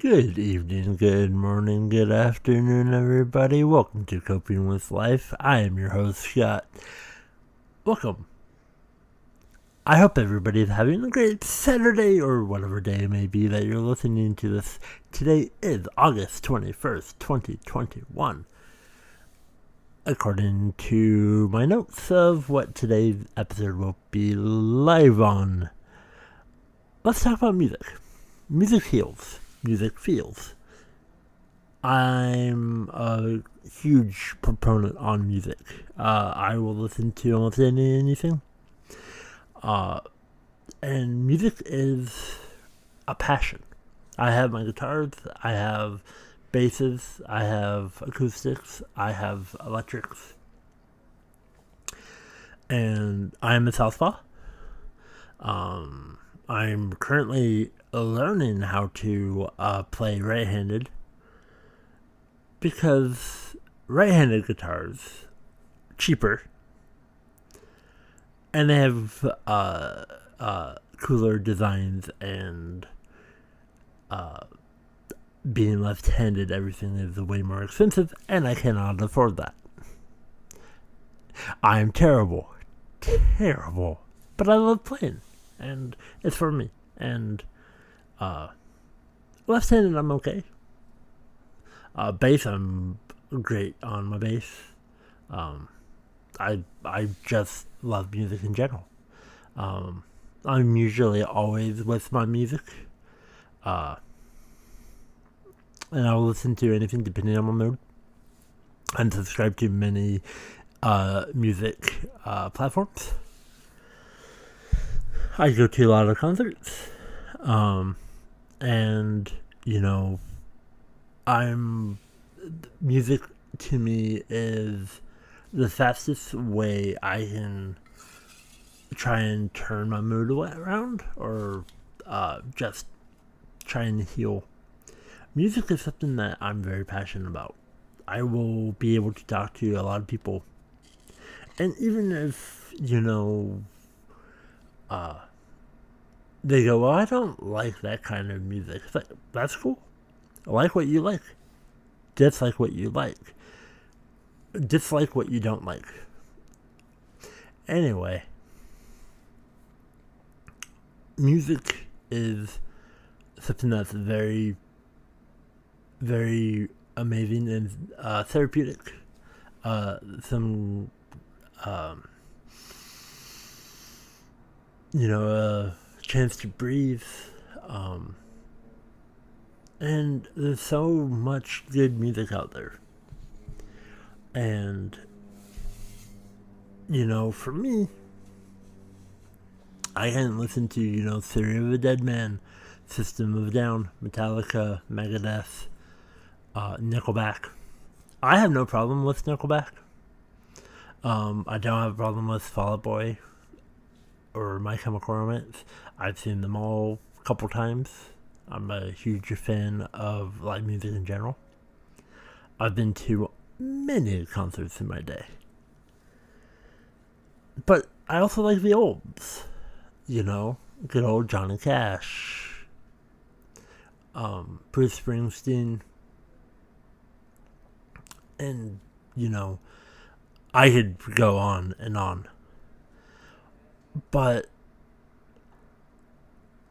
Good evening, good morning, good afternoon, everybody. Welcome to Coping with Life. I am your host, Scott. Welcome. I hope everybody is having a great Saturday or whatever day it may be that you're listening to this. Today is August 21st, 2021. According to my notes of what today's episode will be live on, let's talk about music. Music heals. Music feels. I'm a huge proponent on music. I will listen to almost anything. And music is a passion. I have my guitars, I have basses, I have acoustics, I have electrics. And I'm a southpaw. I'm currently learning how to play right-handed because right-handed guitars cheaper and they have cooler designs, and being left-handed, everything is way more expensive, and I cannot afford that. I'm terrible, but I love playing, and it's for me. And left-handed, I'm okay. Bass, I'm great on my bass. I just love music in general. I'm usually always with my music. And I'll listen to anything depending on my mood. I'm subscribed to many music platforms. I go to a lot of concerts. And, music to me is the fastest way I can try and turn my mood around, or just try and heal. Music is something that I'm very passionate about. I will be able to talk to a lot of people. And even if, they go, well, I don't like that kind of music. It's like, that's cool. Like what you like. Dislike what you like. Dislike what you don't like. Anyway, music is something that's very, very amazing and therapeutic. A chance to breathe. And there's so much good music out there. And, for me, I can listen to, Theory of a Dead Man, System of a Down, Metallica, Megadeth, Nickelback. I have no problem with Nickelback. I don't have a problem with Fall Out Boy or My Chemical Romance. I've seen them all a couple times. I'm a huge fan of live music in general. I've been to many concerts in my day. But I also like the olds. Good old Johnny Cash. Bruce Springsteen. And, I could go on and on. But,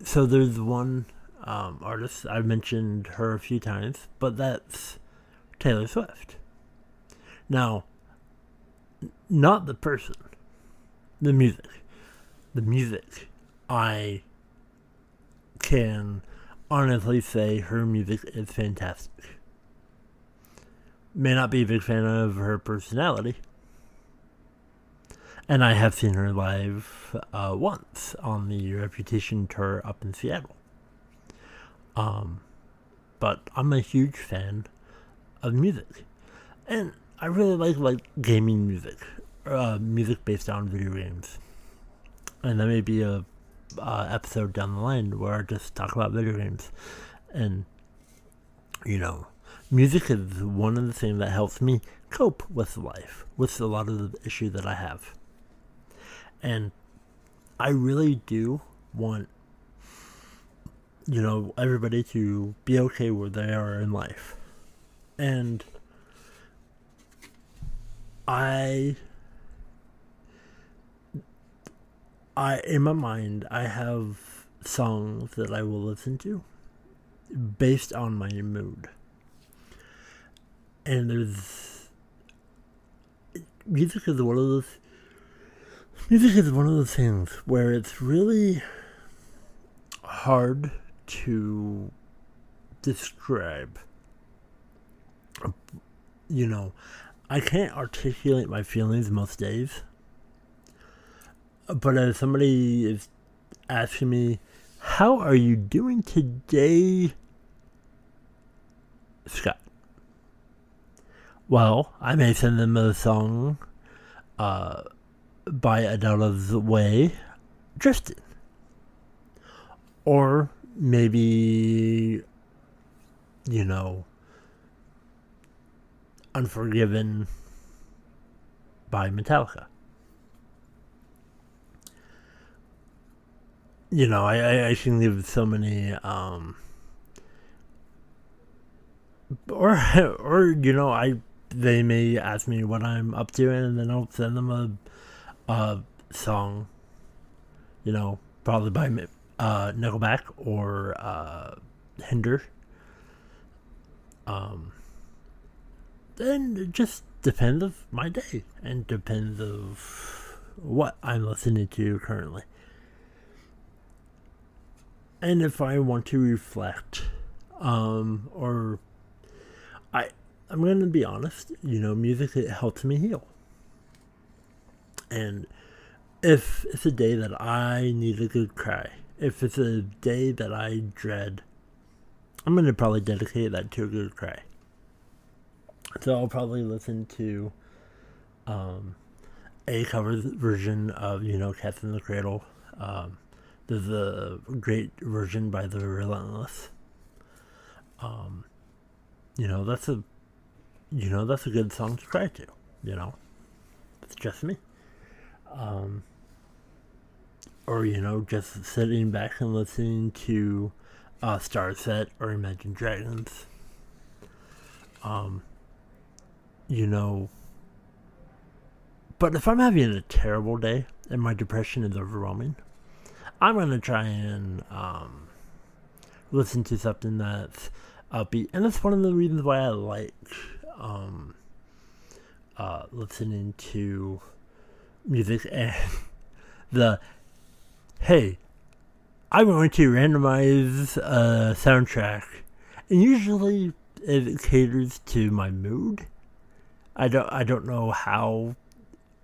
so there's one artist, I've mentioned her a few times, but that's Taylor Swift. Now, not the person, the music. The music, I can honestly say her music is fantastic. May not be a big fan of her personality. And I have seen her live once on the Reputation tour up in Seattle. But I'm a huge fan of music. And I really like gaming music. Music based on video games. And there may be a episode down the line where I just talk about video games. And, music is one of the things that helps me cope with life, with a lot of the issues that I have. And I really do want everybody to be okay where they are in life. And I in my mind, I have songs that I will listen to based on my mood. And music is one of those things where it's really hard to describe. I can't articulate my feelings most days. But if somebody is asking me, how are you doing today, Scott? Well, I may send them a song by Adele's Way, Drifted. Or maybe, Unforgiven by Metallica. I can give so many, they may ask me what I'm up to, and then I'll send them a song, probably by Nickelback or Hinder. Then it just depends of my day and depends of what I'm listening to currently. And if I want to reflect, I'm going to be honest, music, it helps me heal. And if it's a day that I need a good cry, if it's a day that I dread, I'm going to probably dedicate that to a good cry. So I'll probably listen to a cover version of, Cats in the Cradle. There's a great version by The Relentless. That's a good song to cry to. It's just me. Or just sitting back and listening to Starset or Imagine Dragons. But if I'm having a terrible day and my depression is overwhelming, I'm going to try and listen to something that's upbeat. And that's one of the reasons why I like listening to music and hey, I'm going to randomize a soundtrack. And usually it caters to my mood. I don't know how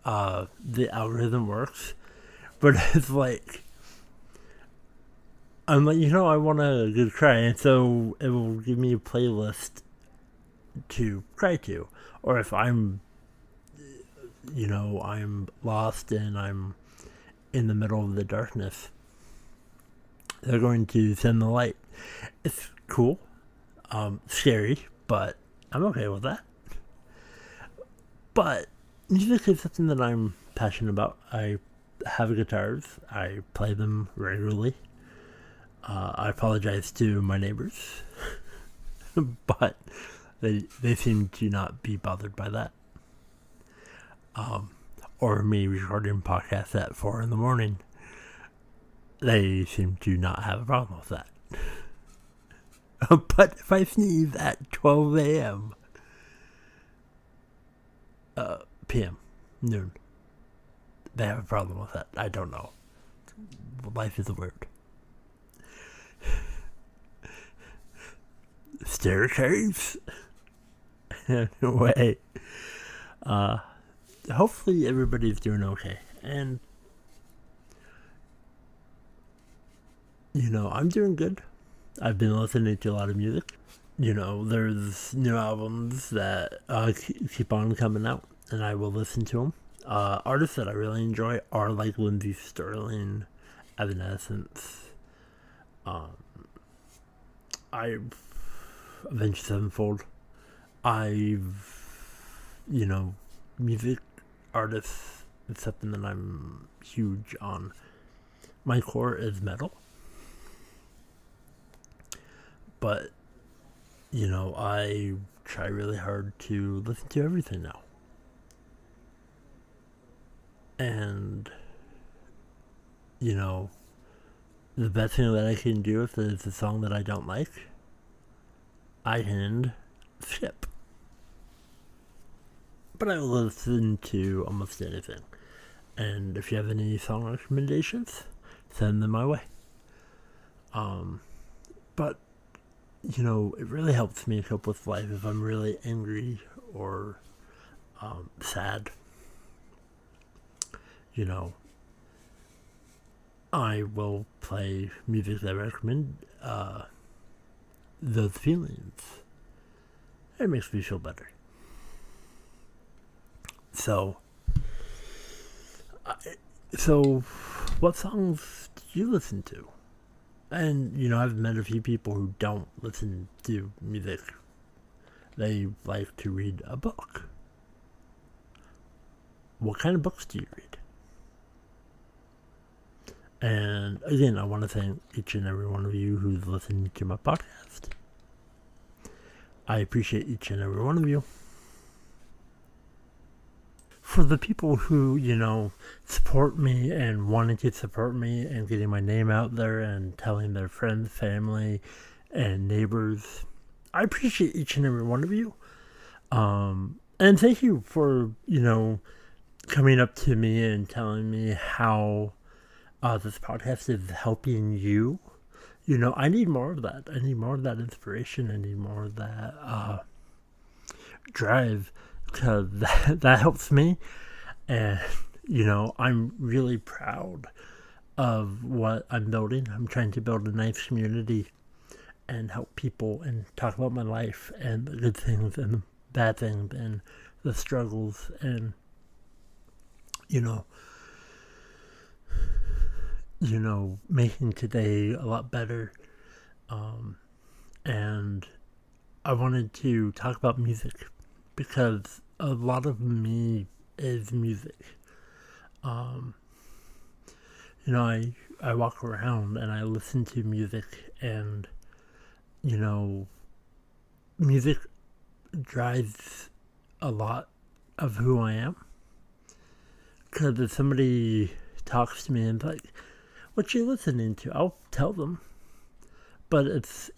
the algorithm works, but it's like, I'm like, I want a good cry, and so it will give me a playlist to cry to. Or if I'm lost and I'm in the middle of the darkness, they're going to send the light. It's cool, scary, but I'm okay with that. But music is something that I'm passionate about. I have guitars. I play them regularly. I apologize to my neighbors, but they seem to not be bothered by that. Or me recording podcasts at 4 a.m. They seem to not have a problem with that. But if I sneeze at 12 a.m., p.m., noon, they have a problem with that. I don't know. Life is weird. Staircase. Anyway, hopefully everybody's doing okay, and I'm doing good. I've been listening to a lot of music. There's new albums that keep on coming out, and I will listen to them. Artists that I really enjoy are like Lindsey Sterling, Evanescence, Avenged Sevenfold. Music artists is something that I'm huge on. My core is metal. But, I try really hard to listen to everything now. And, you know, the best thing that I can do if there's a song that I don't like, I can skip. But I will listen to almost anything. And if you have any song recommendations, send them my way. But, it really helps me cope with life if I'm really angry or sad. I will play music that recommend those feelings. It makes me feel better. So, what songs do you listen to? And, I've met a few people who don't listen to music. They like to read a book. What kind of books do you read? And again, I want to thank each and every one of you who's listening to my podcast. I appreciate each and every one of you. For the people who, support me and wanting to support me and getting my name out there and telling their friends, family, and neighbors, I appreciate each and every one of you. And thank you for, coming up to me and telling me how this podcast is helping you. I need more of that. I need more of that inspiration. I need more of that drive, because that helps me. And, I'm really proud of what I'm building. I'm trying to build a nice community and help people and talk about my life and the good things and the bad things and the struggles and, making today a lot better. And I wanted to talk about music because a lot of me is music. I walk around and I listen to music, and music drives a lot of who I am. Because if somebody talks to me and like, what you listening to? I'll tell them. But it's,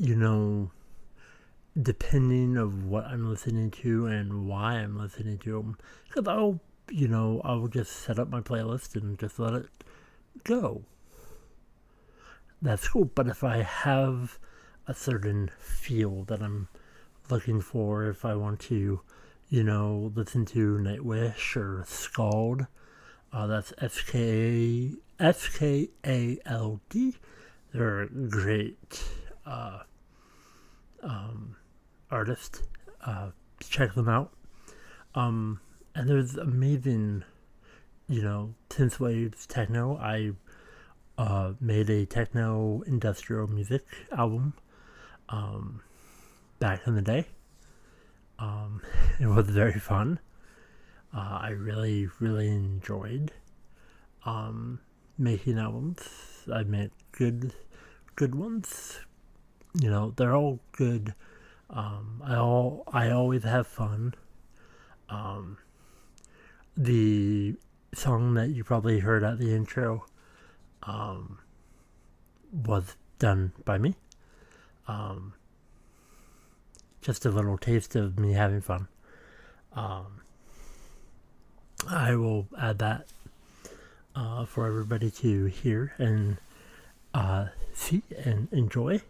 depending of what I'm listening to and why I'm listening to them. Because I'll just set up my playlist and just let it go. That's cool. But if I have a certain feel that I'm looking for, if I want to, listen to Nightwish or Scald, that's SKALD. They're a great artist. Check them out. And there's amazing, synthwave techno. I made a techno industrial music album back in the day. It was very fun. I really, really enjoyed making albums. I made good ones. They're all good. I always have fun. The song that you probably heard at the intro was done by me. Just a little taste of me having fun. I will add that for everybody to hear and see and enjoy.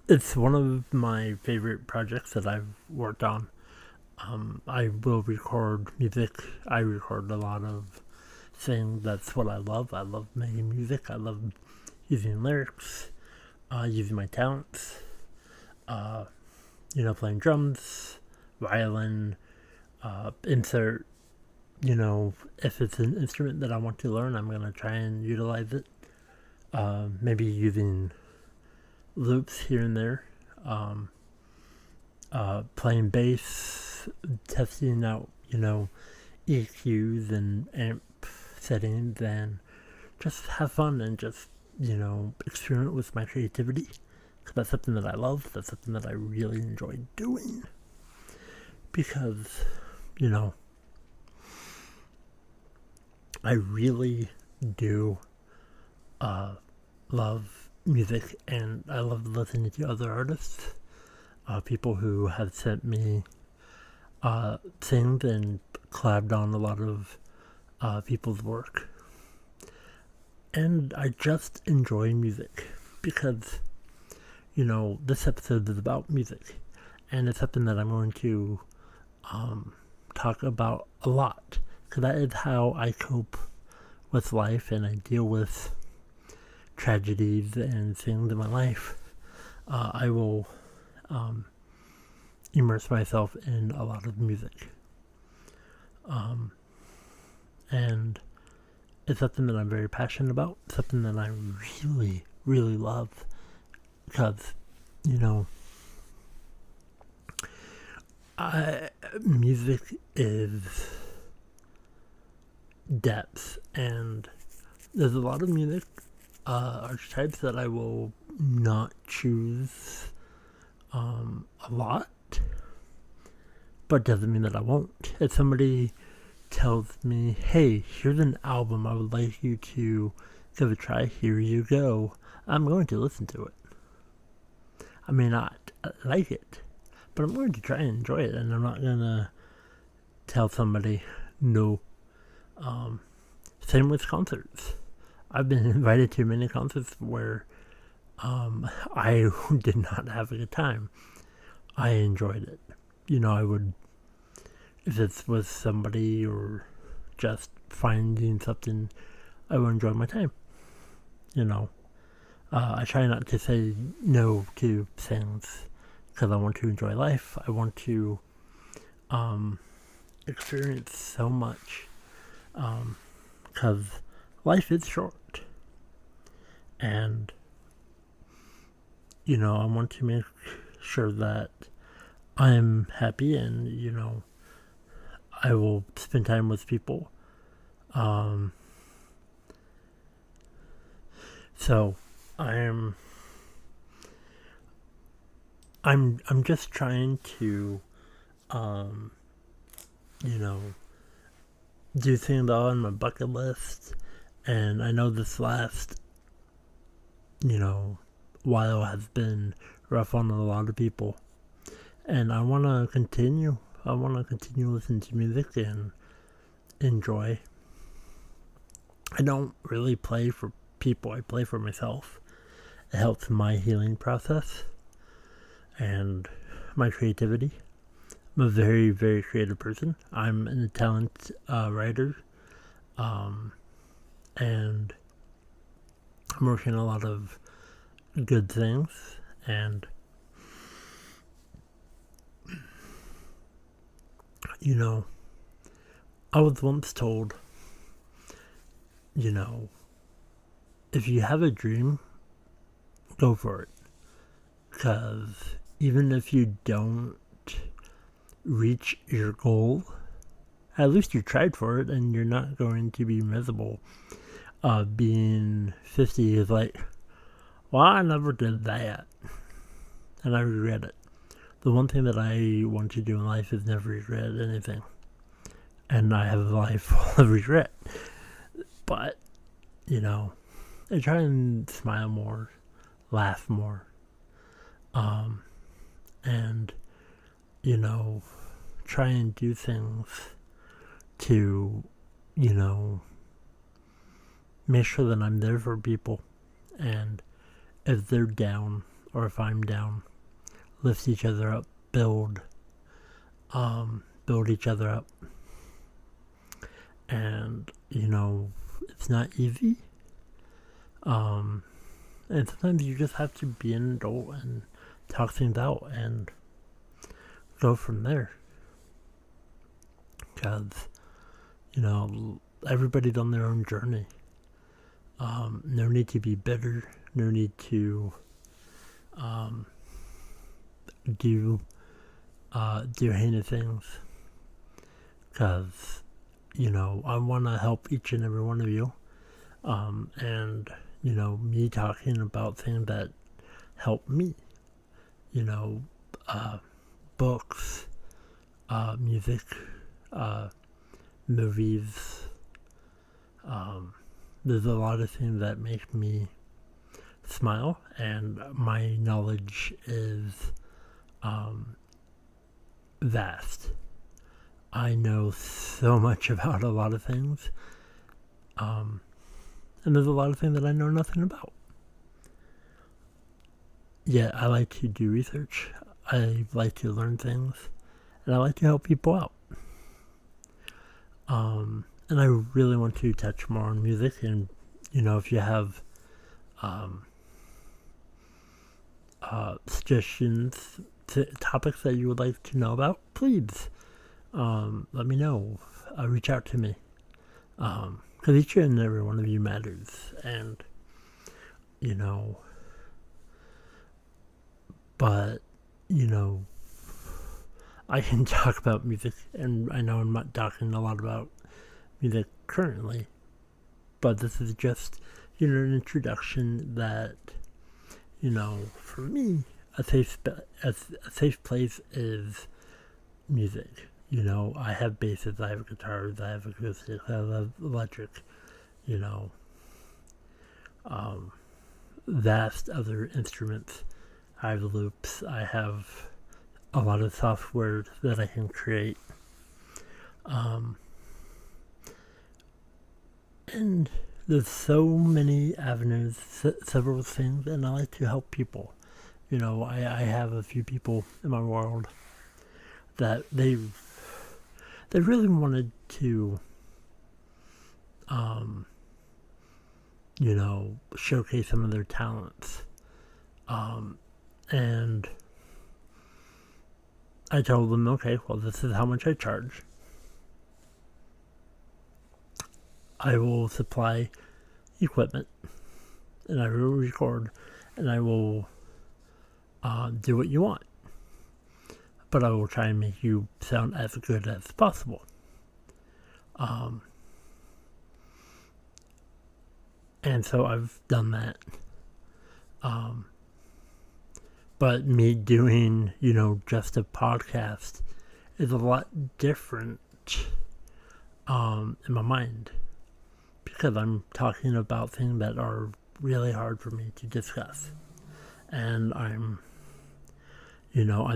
It's one of my favorite projects that I've worked on. I will record music. I record a lot of things. That's what I love. I love making music. I love using lyrics, using my talents, playing drums, violin, insert, if it's an instrument that I want to learn, I'm going to try and utilize it. Maybe using loops here and there. Playing bass, testing out, EQs and amp settings, and just have fun and just, experiment with my creativity. 'Cause that's something that I love. That's something that I really enjoy doing. Because, you know, I really do love music, and I love listening to other artists. People who have sent me things and collabed on a lot of people's work. And I just enjoy music because, you know, this episode is about music, and it's something that I'm going to talk about a lot, because that is how I cope with life and I deal with tragedies and things in my life. I will immerse myself in a lot of music. And it's something that I'm very passionate about, something that I really, really love, because, you know, music is depth, and there's a lot of music archetypes that I will not choose a lot, but doesn't mean that I won't. If somebody tells me, hey, here's an album I would like you to give a try, here you go, I'm going to listen to it. I may not like it, but I'm going to try and enjoy it, and I'm not going to tell somebody no. Same with concerts. I've been invited to many concerts where I did not have a good time. I enjoyed it. You know, I would, if it's with somebody or just finding something, I would enjoy my time. You know, I try not to say no to things because I want to enjoy life. I want to experience so much, because life is short, and, you know, I want to make sure that I'm happy, and, you know, I will spend time with people. So I'm just trying to, you know, do things on my bucket list, and I know this last, you know, while has been rough on a lot of people, and I want to continue. I want to continue listening to music and enjoy. I don't really play for people, I play for myself. It helps my healing process and my creativity. I'm a very, very creative person. I'm an Italian writer, and I'm working on a lot of good things, and, you know, I was once told, you know, if you have a dream, go for it, because even if you don't reach your goal, at least you tried for it, and you're not going to be miserable. Being 50 is like, well, I never did that, and I regret it. The one thing that I want to do in life is never regret anything, and I have a life full of regret. But, you know, I try and smile more, laugh more, and, you know, try and do things to, you know, make sure that I'm there for people, and if they're down or if I'm down, lift each other up, build each other up. And, you know, it's not easy, and sometimes you just have to be an adult and talk things out and go from there, because, you know, everybody's on their own journey. No need to be bitter, no need to do heinous things, because, you know, I want to help each and every one of you, and, you know, me talking about things that help me you know, books, music, movies. There's a lot of things that make me smile, and my knowledge is vast. I know so much about a lot of things, and there's a lot of things that I know nothing about. Yeah, I like to do research. I like to learn things, and I like to help people out. And I really want to touch more on music, and if you have suggestions, topics that you would like to know about, please let me know. Reach out to me, because each and every one of you matters, and but I can talk about music, and I know I'm not talking a lot about music currently, but this is just an introduction that for me a safe place is music. I have basses, I have guitars, I have acoustics, I have electric, vast other instruments. I have loops, I have a lot of software that I can create. And there's so many avenues, several things, and I like to help people. I have a few people in my world that they really wanted to showcase some of their talents. And I told them, okay, well, this is how much I charge. I will supply equipment, and I will record, and I will do what you want. But I will try and make you sound as good as possible. And so I've done that. But me doing, just a podcast is a lot different in my mind, because I'm talking about things that are really hard for me to discuss. And I'm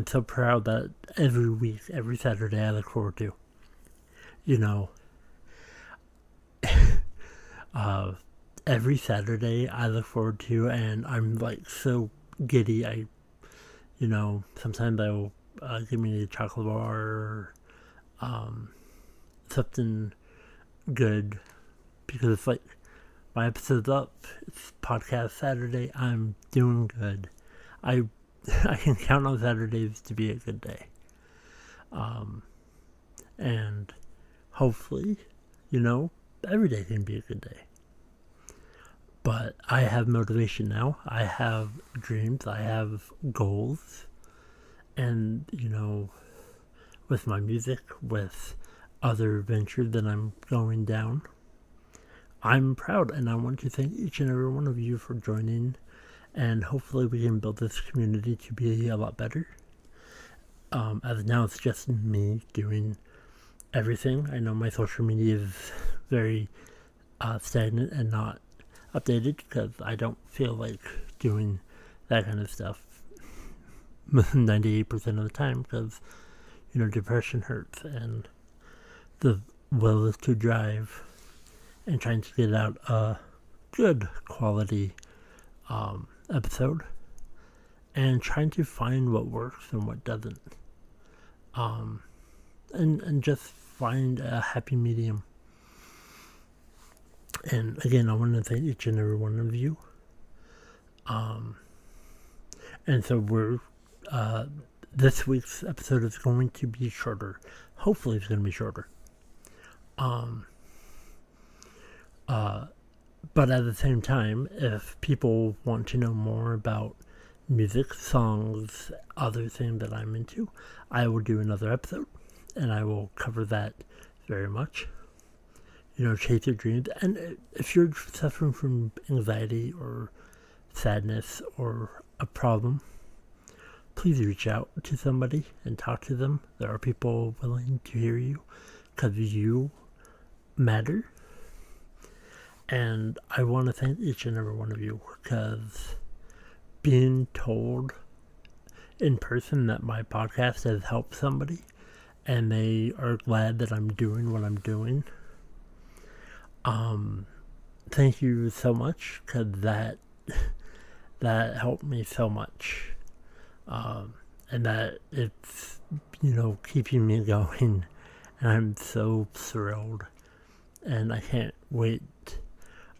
so proud that every week, every Saturday, I look forward to, every Saturday I look forward to, and I'm like so giddy. Sometimes they'll give me a chocolate bar or something good, because it's like my episode's up. It's podcast Saturday. I'm doing good. I can count on Saturdays to be a good day. And hopefully, every day can be a good day. But I have motivation now. I have dreams. I have goals. And, with my music, with other ventures that I'm going down, I'm proud, and I want to thank each and every one of you for joining, and hopefully we can build this community to be a lot better. As now it's just me doing everything. I know my social media is very stagnant and not updated, because I don't feel like doing that kind of stuff 98% of the time, because depression hurts, and the will is to drive and trying to get out a good quality episode, and trying to find what works and what doesn't, and just find a happy medium. And again, I want to thank each and every one of you. And so we're this week's episode is going to be shorter. Hopefully it's going to be shorter. But at the same time, if people want to know more about music, songs, other things that I'm into, I will do another episode, and I will cover that very much. Chase your dreams. And if you're suffering from anxiety or sadness or a problem, please reach out to somebody and talk to them. There are people willing to hear you because you matter. And I want to thank each and every one of you because being told in person that my podcast has helped somebody and they are glad that I'm doing what I'm doing. Thank you so much because that helped me so much. And that it's, keeping me going. And I'm so thrilled. And I can't wait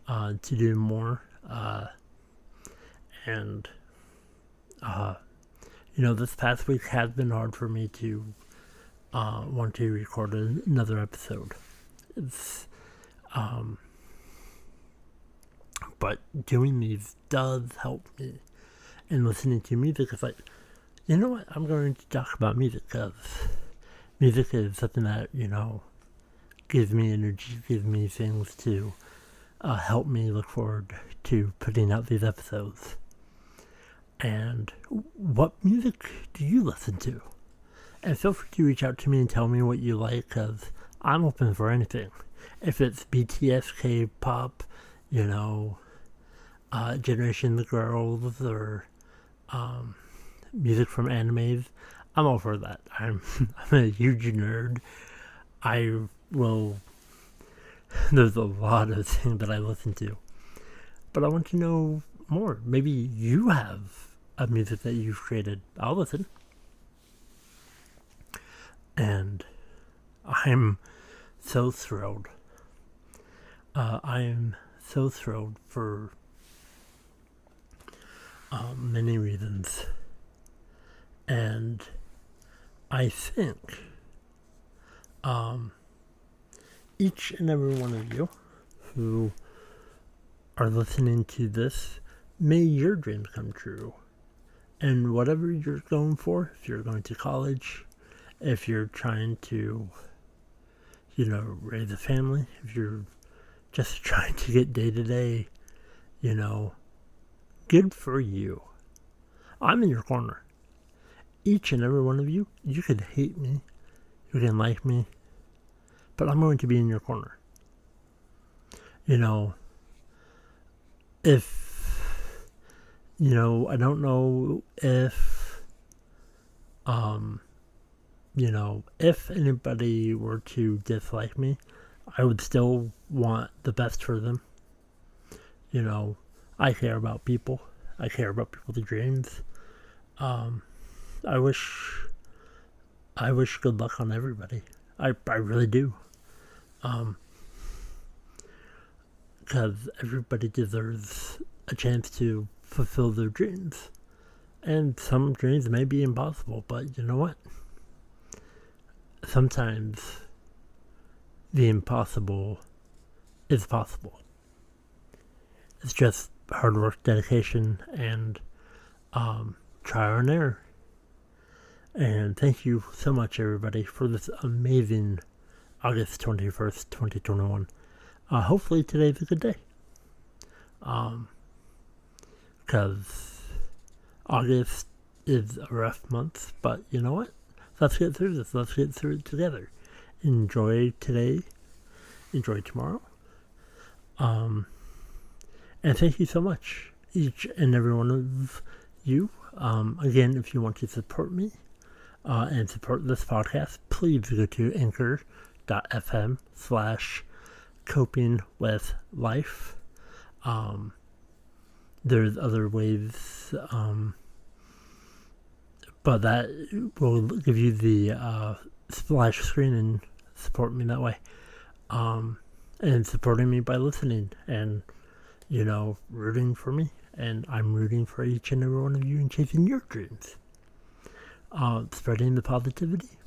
to do more. This past week has been hard for me to want to record another episode. It's, but doing these does help me. And listening to music is like, you know what? I'm going to talk about music because music is something that, gives me energy, gives me things to help me look forward to putting out these episodes. And what music do you listen to? And feel free to reach out to me and tell me what you like because I'm open for anything. If it's BTS, K-pop, Generation the Girls, or music from animes, I'm all for that. I'm a huge nerd. There's a lot of things that I listen to. But I want to know more. Maybe you have a music that you've created. I'll listen. And I'm so thrilled. I'm so thrilled for many reasons. And I think each and every one of you who are listening to this, may your dreams come true. And whatever you're going for, if you're going to college, if you're trying to, raise a family, if you're just trying to get day to day, good for you. I'm in your corner. Each and every one of you, you could hate me, you can like me, but I'm going to be in your corner. I don't know if anybody were to dislike me, I would still want the best for them. I care about people. I care about people's dreams. I wish good luck on everybody. I really do. Because everybody deserves a chance to fulfill their dreams. And some dreams may be impossible, but you know what? Sometimes the impossible is possible. It's just hard work, dedication, and trial and error. And thank you so much, everybody, for this amazing August 21st, 2021. Hopefully today's a good day. Because August is a rough month, but you know what? Let's get through this. Let's get through it together. Enjoy today. Enjoy tomorrow. And thank you so much, each and every one of you. Again, if you want to support me and support this podcast, please go to anchor.fm/copingwithlife. There's other ways, but that will give you the splash screen and support me that way. And supporting me by listening and, rooting for me. And I'm rooting for each and every one of you in chasing your dreams. Spreading the positivity.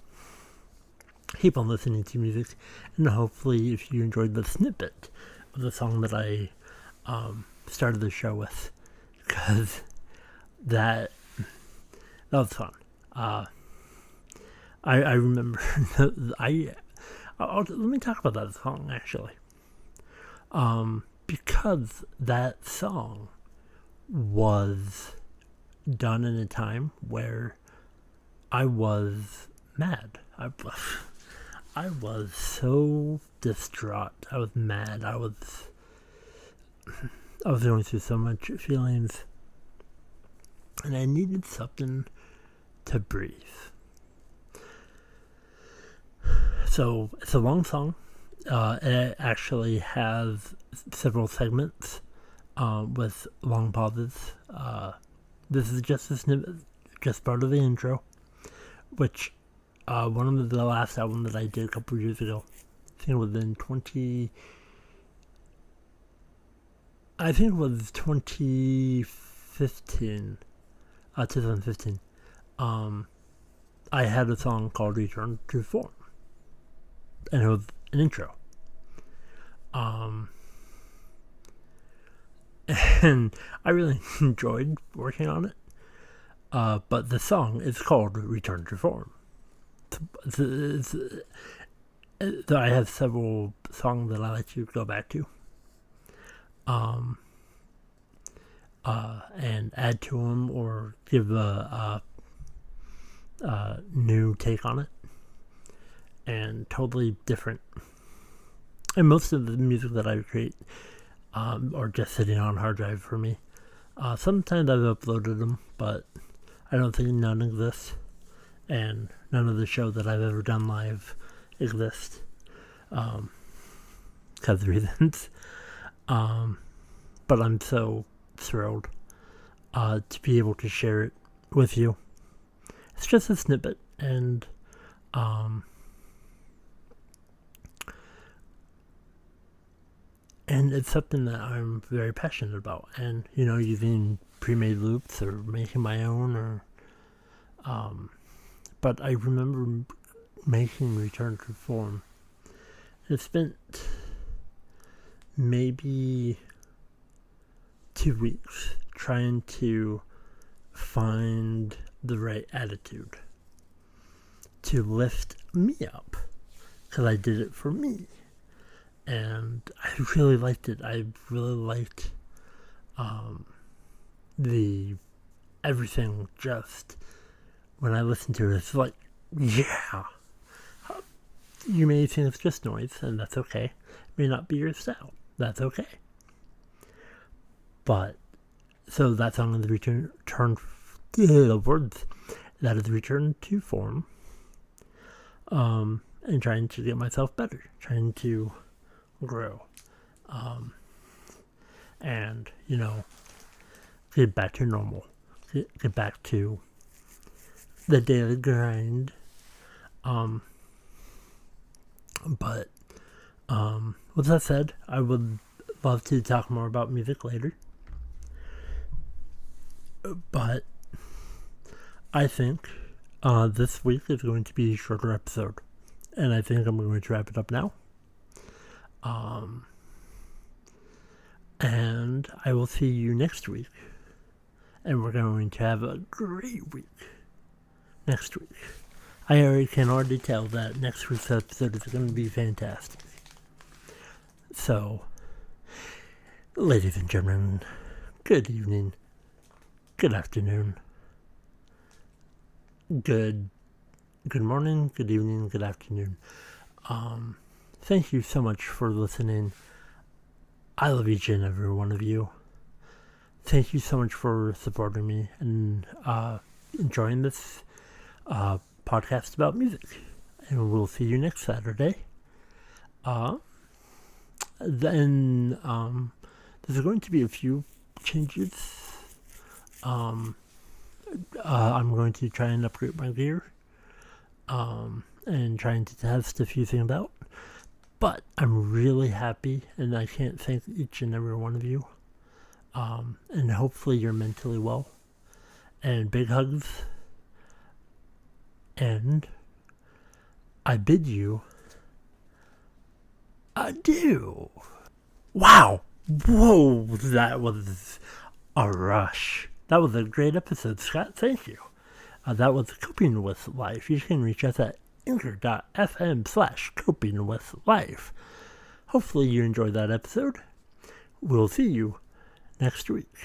Keep on listening to music. And hopefully, if you enjoyed the snippet of the song that I started the show with, because that was fun. I remember let me talk about that song actually. Because that song was done in a time where I was mad. I was so distraught. I was mad. I was going through so much feelings, and I needed something to breathe. So it's a long song. It actually has several segments with long pauses. This is just a snippet, just part of the intro, which one of the last album that I did a couple years ago. I think it was in 2015. I had a song called Return to Form, and it was an intro. And I really enjoyed working on it. But the song is called Return to Form. I have several songs that I like to go back to. And add to them or give a new take on it. And totally different. And most of the music that I create are just sitting on hard drive for me. Sometimes I've uploaded them, but I don't think none exist. And none of the shows that I've ever done live exist. Because of reasons. But I'm so thrilled to be able to share it with you. It's just a snippet, and it's something that I'm very passionate about. And, using pre-made loops or making my own, or but I remember making Return to Form. I spent maybe 2 weeks trying to find the right attitude to lift me up, because I did it for me, and I really liked it. I really liked the everything. Just when I listened to it, it's like, yeah. You may think it's just noise, and that's okay. It may not be your style. That's okay. But so that song is Return to Form. And trying to get myself better, trying to grow, and get back to normal, get back to the daily grind. But with that said, I would love to talk more about music later. But I think this week is going to be a shorter episode. And I think I'm going to wrap it up now. And I will see you next week. And we're going to have a great week next week. I can already tell that next week's episode is going to be fantastic. So, ladies and gentlemen, good evening, good afternoon, good morning, good evening, good afternoon. Thank you so much for listening. I love each and every one of you. Thank you so much for supporting me and enjoying this podcast about music. And we'll see you next Saturday. Then there's going to be a few changes. I'm going to try and upgrade my gear. And trying to test a few things out. But I'm really happy, and I can't thank each and every one of you. And hopefully you're mentally well. And big hugs. And I bid you adieu. Wow. Whoa, that was a rush. That was a great episode, Scott. Thank you. That was Coping with Life. You can reach us at anchor.fm/copingwithlife. Hopefully you enjoyed that episode. We'll see you next week.